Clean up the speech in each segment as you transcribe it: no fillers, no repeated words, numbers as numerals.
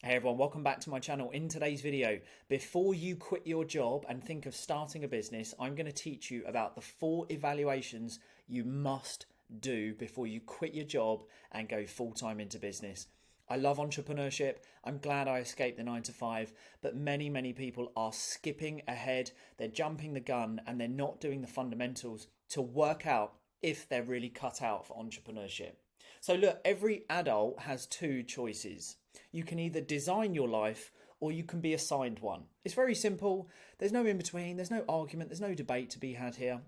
Hey everyone, welcome back to my channel. In today's video, before you quit your job and think of starting a business, I'm going to teach you about the 4 evaluations you must do before you quit your job and go full-time into business. I love entrepreneurship. I'm glad I escaped the 9 to 5, but many people are skipping ahead. They're jumping the gun and they're not doing the fundamentals to work out if they're really cut out for entrepreneurship. So look, every adult has 2 choices. You can either design your life or you can be assigned one. It's very simple. There's no in between. There's no argument. There's no debate to be had here.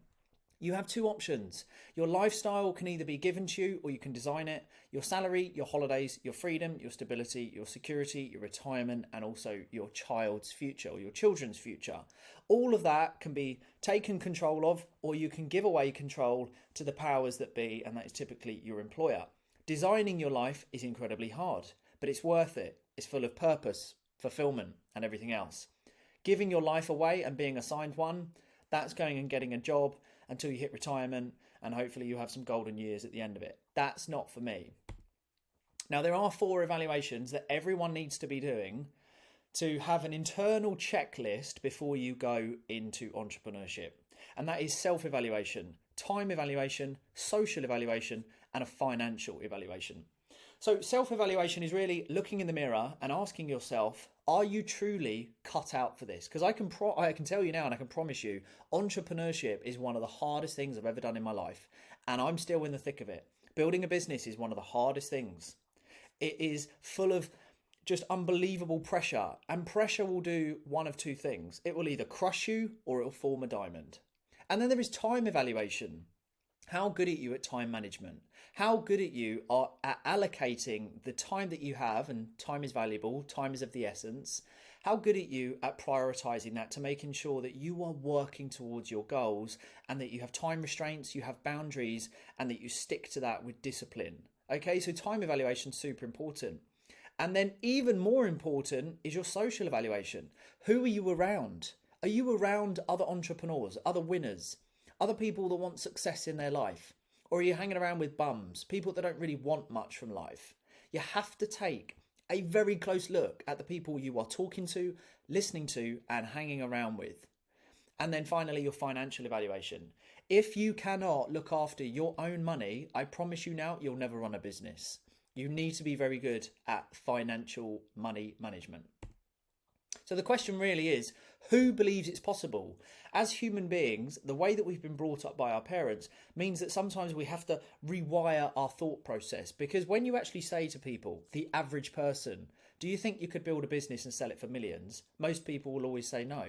You have 2 options. Your lifestyle can either be given to you or you can design it. Your salary, your holidays, your freedom, your stability, your security, your retirement, and also your child's future or your children's future. All of that can be taken control of, or you can give away control to the powers that be, and that is typically your employer. Designing your life is incredibly hard, but it's worth it. It's full of purpose, fulfillment, and everything else. Giving your life away and being assigned one, that's going and getting a job until you hit retirement, and hopefully you have some golden years at the end of it. That's not for me. Now, there are 4 evaluations that everyone needs to be doing to have an internal checklist before you go into entrepreneurship. And that is self-evaluation, time evaluation, social evaluation, and a financial evaluation. So self-evaluation is really looking in the mirror and asking yourself, are you truly cut out for this? Because I can tell you now, and I can promise you, entrepreneurship is one of the hardest things I've ever done in my life, and I'm still in the thick of it. Building a business is one of the hardest things. It is full of just unbelievable pressure, and pressure will do one of 2 things. It will either crush you or it will form a diamond. And then there is time evaluation. How good are you at time management? How good at you are at allocating the time that you have, and time is valuable, time is of the essence. How good are you at prioritizing that to making sure that you are working towards your goals and that you have time restraints, you have boundaries, and that you stick to that with discipline. Okay, so time evaluation is super important. And then even more important is your social evaluation. Who are you around? Are you around other entrepreneurs, other winners, other people that want success in their life? Or are you hanging around with bums, people that don't really want much from life? You have to take a very close look at the people you are talking to, listening to, and hanging around with. And then finally, your financial evaluation. If you cannot look after your own money, I promise you now, you'll never run a business. You need to be very good at financial money management. So the question really is, who believes it's possible? As human beings, the way that we've been brought up by our parents means that sometimes we have to rewire our thought process, because when you actually say to people, the average person, do you think you could build a business and sell it for millions? Most people will always say no.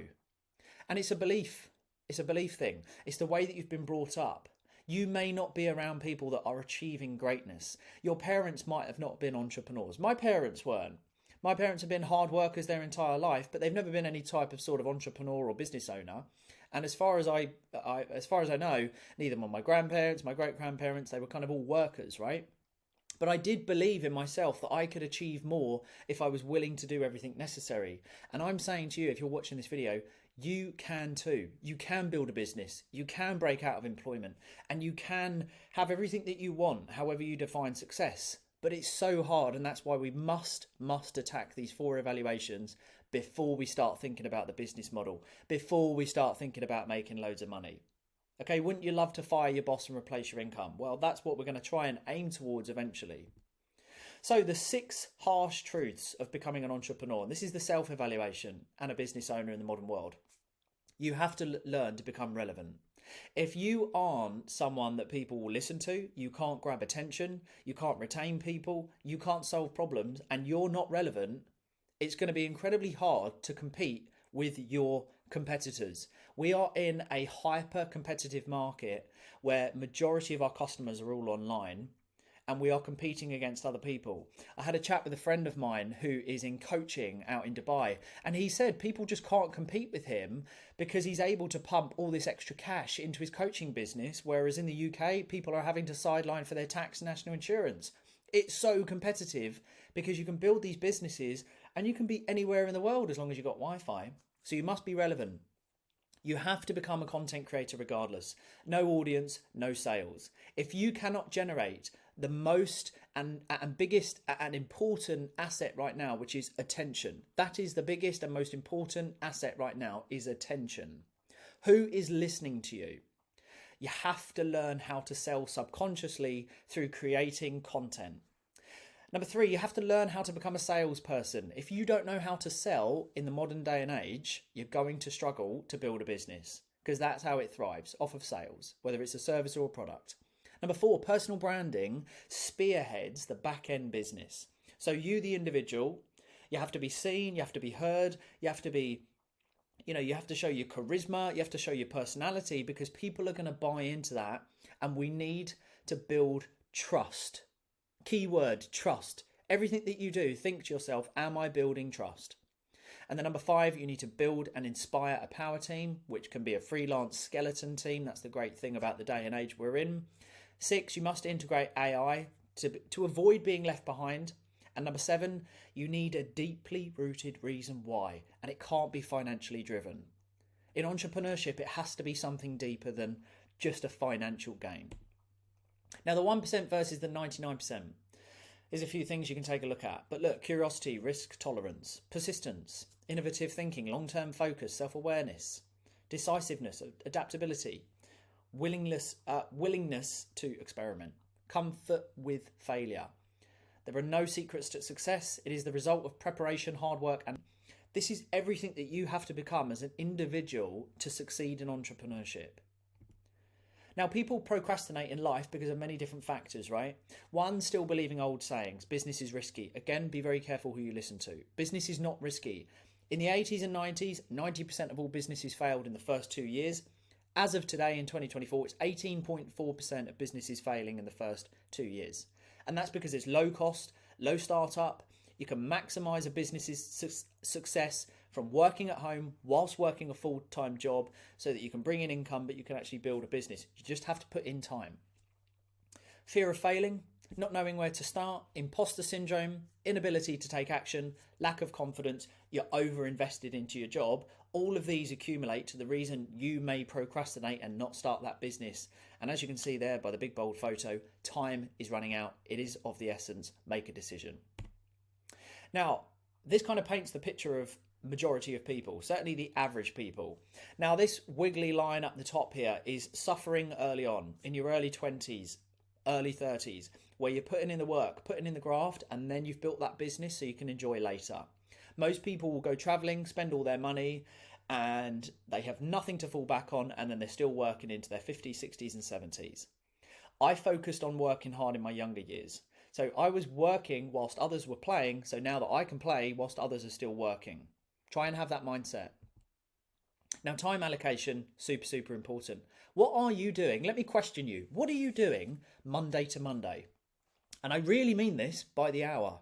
And it's a belief. It's a belief thing. It's the way that you've been brought up. You may not be around people that are achieving greatness. Your parents might have not been entrepreneurs. My parents weren't. My parents have been hard workers their entire life, but they've never been any type of sort of entrepreneur or business owner. And as far as I know, neither my grandparents, my great-grandparents, they were kind of all workers, right? But I did believe in myself that I could achieve more if I was willing to do everything necessary. And I'm saying to you, if you're watching this video, you can too. You can build a business, you can break out of employment, and you can have everything that you want, however you define success. But it's so hard, and that's why we must attack these 4 evaluations before we start thinking about the business model, before we start thinking about making loads of money. Okay, wouldn't you love to fire your boss and replace your income? Well, that's what we're going to try and aim towards eventually. So the 6 harsh truths of becoming an entrepreneur, and this is the self-evaluation and a business owner in the modern world. You have to learn to become relevant. If you aren't someone that people will listen to, you can't grab attention, you can't retain people, you can't solve problems, and you're not relevant, it's going to be incredibly hard to compete with your competitors. We are in a hyper competitive market where majority of our customers are all online, and we are competing against other people. I had a chat with a friend of mine who is in coaching out in Dubai, and he said people just can't compete with him because he's able to pump all this extra cash into his coaching business, whereas in the UK, people are having to sideline for their tax and national insurance. It's so competitive because you can build these businesses and you can be anywhere in the world as long as you've got Wi-Fi. So you must be relevant. You have to become a content creator regardless. No audience, no sales. If you cannot generate the most and biggest and important asset right now, which is attention. That is the biggest and most important asset right now, is attention. Who is listening to you? You have to learn how to sell subconsciously through creating content. Number 3, you have to learn how to become a salesperson. If you don't know how to sell in the modern day and age, you're going to struggle to build a business, because that's how it thrives, off of sales, whether it's a service or a product. Number 4, personal branding spearheads the back end business. So you, the individual, you have to be seen, you have to be heard, you have to be, you have to show your charisma, you have to show your personality, because people are going to buy into that. And we need to build trust. Keyword, trust. Everything that you do, think to yourself, am I building trust? And then number 5, you need to build and inspire a power team, which can be a freelance skeleton team. That's the great thing about the day and age we're in. 6, you must integrate AI to avoid being left behind. And number 7, you need a deeply rooted reason why, and it can't be financially driven. In entrepreneurship, it has to be something deeper than just a financial gain. Now, the 1% versus the 99%. There's a few things you can take a look at. But look, curiosity, risk tolerance, persistence, innovative thinking, long-term focus, self-awareness, decisiveness, adaptability, willingness to experiment, comfort with failure. There are no secrets to success. It is the result of preparation, hard work, and this is everything that you have to become as an individual to succeed in entrepreneurship. Now, people procrastinate in life because of many different factors, right? One, still believing old sayings. Business is risky. Again, be very careful who you listen to. Business is not risky. In the 80s and 90s, 90% of all businesses failed in the first 2 years. As of today in 2024, it's 18.4% of businesses failing in the first 2 years. And that's because it's low cost, low startup. You can maximize a business's success from working at home whilst working a full-time job so that you can bring in income, but you can actually build a business. You just have to put in time. Fear of failing, not knowing where to start, imposter syndrome, inability to take action, lack of confidence, you're over-invested into your job. All of these accumulate to the reason you may procrastinate and not start that business. And as you can see there by the big bold photo, time is running out. It is of the essence. Make a decision. Now, this kind of paints the picture of majority of people, certainly the average people. Now, this wiggly line up the top here is suffering early on, in your early 20s, early 30s, where you're putting in the work, putting in the graft, and then you've built that business so you can enjoy later. Most people will go traveling, spend all their money, and they have nothing to fall back on, and then they're still working into their 50s, 60s, and 70s. I focused on working hard in my younger years. So I was working whilst others were playing, so now that I can play whilst others are still working. Try and have that mindset. Now, time allocation, super important. What are you doing? Let me question you. What are you doing Monday to Monday? And I really mean this, by the hour.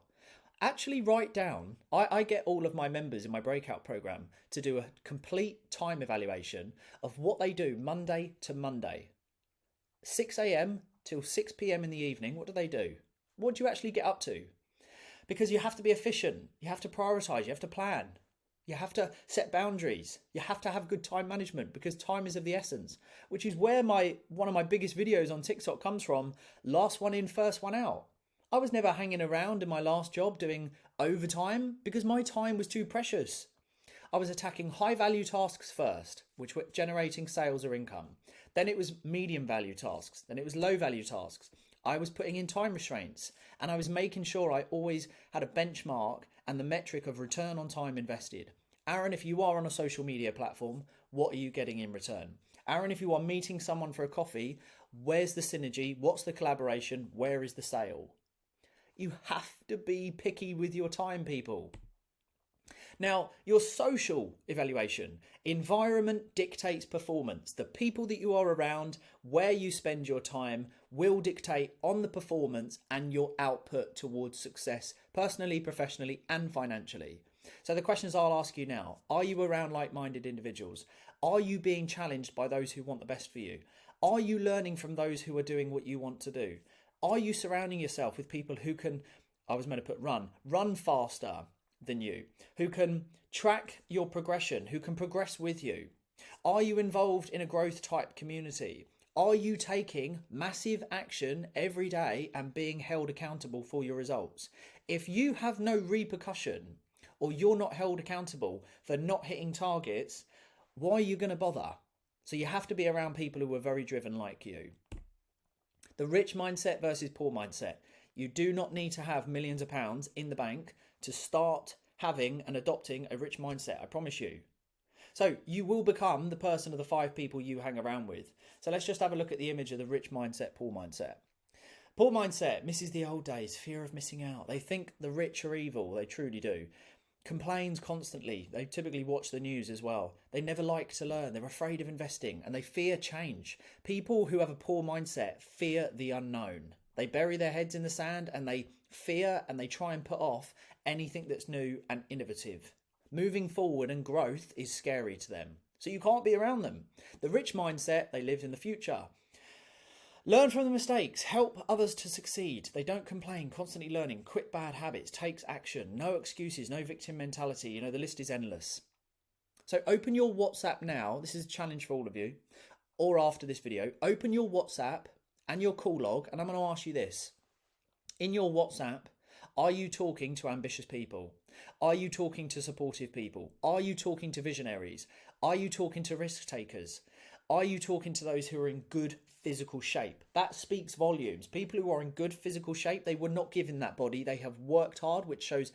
Actually write down, I get all of my members in my breakout program to do a complete time evaluation of what they do Monday to Monday. 6 a.m. till 6 p.m. in the evening, what do they do? What do you actually get up to? Because you have to be efficient, you have to prioritize, you have to plan. You have to set boundaries. You have to have good time management because time is of the essence, which is where one of my biggest videos on TikTok comes from. Last one in, first one out. I was never hanging around in my last job doing overtime because my time was too precious. I was attacking high value tasks first, which were generating sales or income. Then it was medium value tasks. Then it was low value tasks. I was putting in time restraints and I was making sure I always had a benchmark and the metric of return on time invested. Aaron, if you are on a social media platform, what are you getting in return? Aaron, if you are meeting someone for a coffee, where's the synergy? What's the collaboration? Where is the sale? You have to be picky with your time, people. Now, your social evaluation. Environment dictates performance. The people that you are around, where you spend your time, will dictate on the performance and your output towards success, personally, professionally, and financially. So the questions I'll ask you now, are you around like-minded individuals? Are you being challenged by those who want the best for you? Are you learning from those who are doing what you want to do? Are you surrounding yourself with people who can, I was meant to put run faster than you, who can track your progression, who can progress with you? Are you involved in a growth type community? Are you taking massive action every day and being held accountable for your results? If you have no repercussion or you're not held accountable for not hitting targets, why are you going to bother? So you have to be around people who are very driven like you. The rich mindset versus poor mindset. You do not need to have millions of pounds in the bank to start having and adopting a rich mindset, I promise you. So you will become the person of the 5 people you hang around with. So let's just have a look at the image of the rich mindset, poor mindset. Poor mindset misses the old days, fear of missing out. They think the rich are evil. They truly do. Complains constantly. They typically watch the news as well. They never like to learn. They're afraid of investing and they fear change. People who have a poor mindset fear the unknown. They bury their heads in the sand and they fear and they try and put off anything that's new and innovative. Moving forward and growth is scary to them. So you can't be around them. The rich mindset, they live in the future. Learn from the mistakes, help others to succeed. They don't complain, constantly learning, quit bad habits, takes action, no excuses, no victim mentality. You know, the list is endless. So open your WhatsApp now. This is a challenge for all of you, or after this video. Open your WhatsApp and your call log, and I'm going to ask you this. In your WhatsApp, are you talking to ambitious people? Are you talking to supportive people? Are you talking to visionaries? Are you talking to risk takers? Are you talking to those who are in good physical shape? That speaks volumes. People who are in good physical shape, they were not given that body. They have worked hard, which shows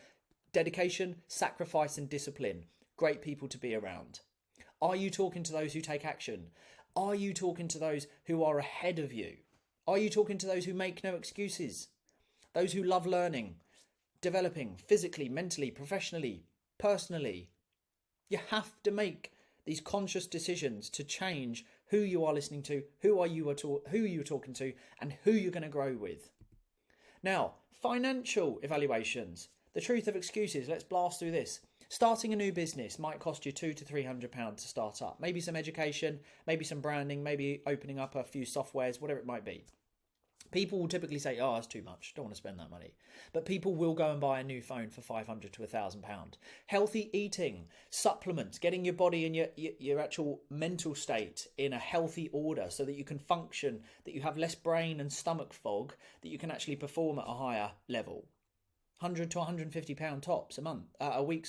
dedication, sacrifice and discipline. Great people to be around. Are you talking to those who take action? Are you talking to those who are ahead of you? Are you talking to those who make no excuses? Those who love learning, developing physically, mentally, professionally, personally. You have to make these conscious decisions to change who you are listening to, who you're talking to, and who you're going to grow with. Now, financial evaluations. The truth of excuses. Let's blast through this. Starting a new business might cost you £200 to £300 to start up. Maybe some education, maybe some branding, maybe opening up a few softwares, whatever it might be. People will typically say, oh, that's too much. Don't want to spend that money. But people will go and buy a new phone for £500 to £1,000. Healthy eating, supplements, getting your body and your actual mental state in a healthy order so that you can function, that you have less brain and stomach fog, that you can actually perform at a higher level. £100 to £150 tops a week.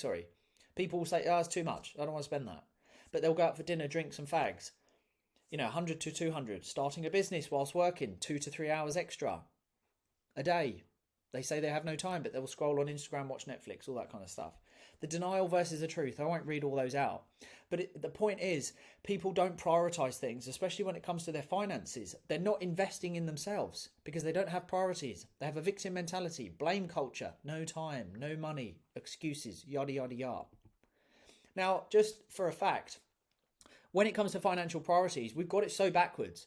People will say, oh, that's too much. I don't want to spend that. But they'll go out for dinner, drinks and fags. 100 to 200, starting a business whilst working 2 to 3 hours extra a day. They say they have no time, but they will scroll on Instagram, watch Netflix, all that kind of stuff. The denial versus the truth. I won't read all those out. But the point is, people don't prioritize things, especially when it comes to their finances. They're not investing in themselves because they don't have priorities. They have a victim mentality, blame culture, no time, no money, excuses, yada, yada, yada. Now, just for a fact, when it comes to financial priorities, we've got it so backwards.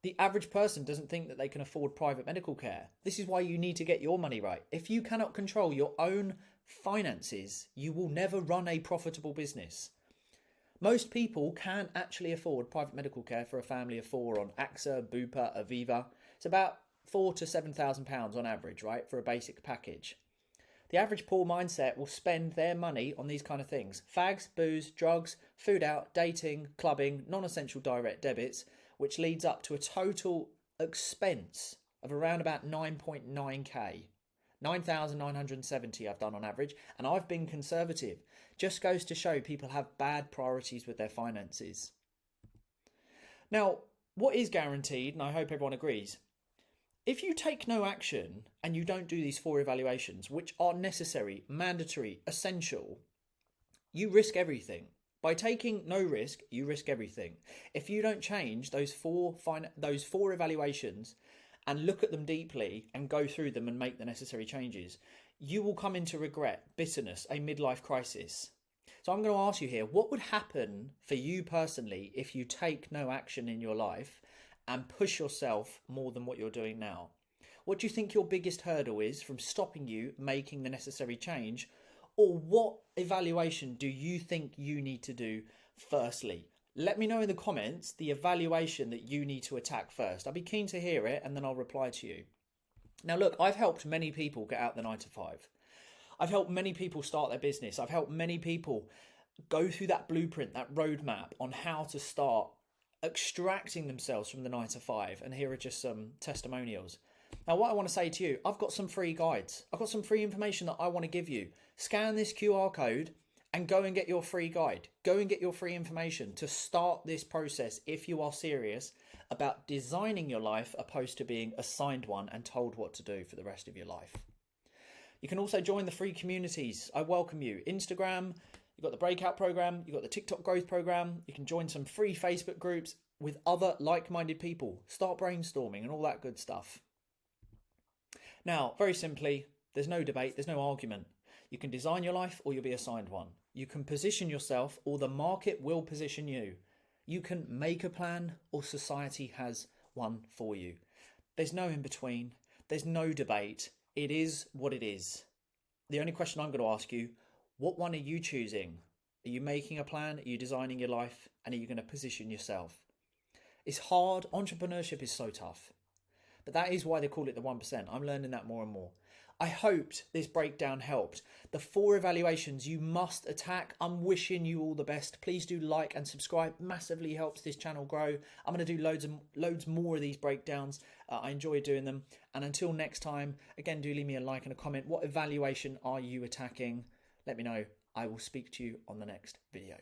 The average person doesn't think that they can afford private medical care. This is why you need to get your money right. If you cannot control your own finances, you will never run a profitable business. Most people can actually afford private medical care for a family of 4 on AXA, Bupa, Aviva. It's about £4,000 to £7,000 on average, right, for a basic package. The average poor mindset will spend their money on these kind of things. Fags, booze, drugs, food out, dating, clubbing, non-essential direct debits, which leads up to a total expense of around about 9.9k. 9,970 I've done on average, and I've been conservative. Just goes to show people have bad priorities with their finances. Now, what is guaranteed, and I hope everyone agrees, if you take no action and you don't do these 4 evaluations, which are necessary, mandatory, essential, you risk everything. By taking no risk, you risk everything. If you don't change those four evaluations and look at them deeply and go through them and make the necessary changes, you will come into regret, bitterness, a midlife crisis. So I'm going to ask you here, what would happen for you personally if you take no action in your life and push yourself more than what you're doing now? What do you think your biggest hurdle is from stopping you making the necessary change? Or what evaluation do you think you need to do firstly? Let me know in the comments the evaluation that you need to attack first. I'll be keen to hear it and then I'll reply to you. Now look, I've helped many people get out the 9 to 5. I've helped many people start their business. I've helped many people go through that blueprint, that roadmap on how to start extracting themselves from the 9 to 5. And here are just some testimonials. Now, what I want to say to you, I've got some free guides. I've got some free information that I want to give you. Scan this QR code and go and get your free guide. Go and get your free information to start this process if you are serious about designing your life opposed to being assigned one and told what to do for the rest of your life. You can also join the free communities. I welcome you. Instagram, you've got the breakout program, you've got the TikTok growth program. You can join some free Facebook groups with other like-minded people. Start brainstorming and all that good stuff. Now, very simply, there's no debate, there's no argument. You can design your life or you'll be assigned one. You can position yourself or the market will position you. You can make a plan or society has one for you. There's no in between. There's no debate. It is what it is. The only question I'm going to ask you, what one are you choosing? Are you making a plan? Are you designing your life? And are you going to position yourself? It's hard. Entrepreneurship is so tough. But that is why they call it the 1%. I'm learning that more and more. I hoped this breakdown helped. The 4 evaluations you must attack. I'm wishing you all the best. Please do like and subscribe. Massively helps this channel grow. I'm going to do loads more of these breakdowns. I enjoy doing them. And until next time, again, do leave me a like and a comment. What evaluation are you attacking? Let me know. I will speak to you on the next video.